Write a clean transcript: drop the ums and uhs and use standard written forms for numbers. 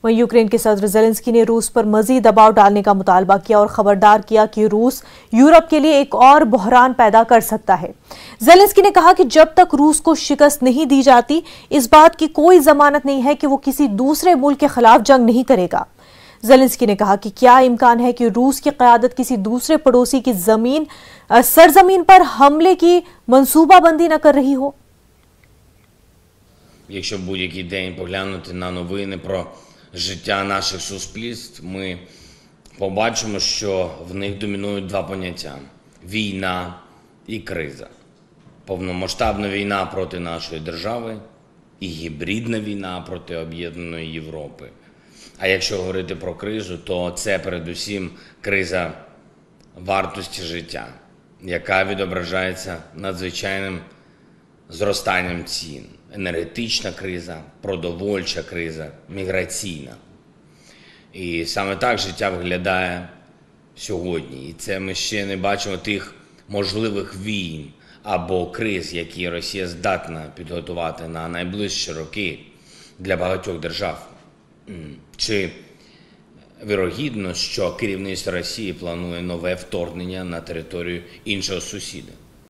वहीं यूक्रेन के सदर ज़ेलेंस्की ने रूस पर मजीद दबाव डालने का मुतालबा किया और खबरदार किया कि रूस यूरोप के लिए एक और बहरान पैदा कर सकता है। ज़ेलेंस्की ने कहा कि जब तक रूस को शिकस्त नहीं दी जाती, इस बात की कोई जमानत नहीं है कि वो किसी दूसरे मुल्क के खिलाफ जंग नहीं करेगा। ज़ेलेंस्की ने कहा कि क्या इम्कान है कि रूस की क़यादत किसी दूसरे पड़ोसी की सरजमीन पर हमले की मंसूबाबंदी न कर रही हो। Якщо будь-який день поглянути на новини про життя наших суспільств, ми побачимо, що в них домінують два поняття – війна і криза. Повномасштабна війна проти нашої держави і гібридна війна проти об'єднаної Європи. А якщо говорити про кризу, то це передусім криза вартості життя, яка відображається надзвичайним зростанням цін. Енергетична криза, продовольча криза, міграційна. І саме так життя виглядає сьогодні. І це ми ще не бачимо тих можливих війн або криз, які Росія здатна підготувати на найближчі роки для багатьох держав. Чи вірогідно, що керівництво Росії планує нове вторгнення на територію іншого сусіда?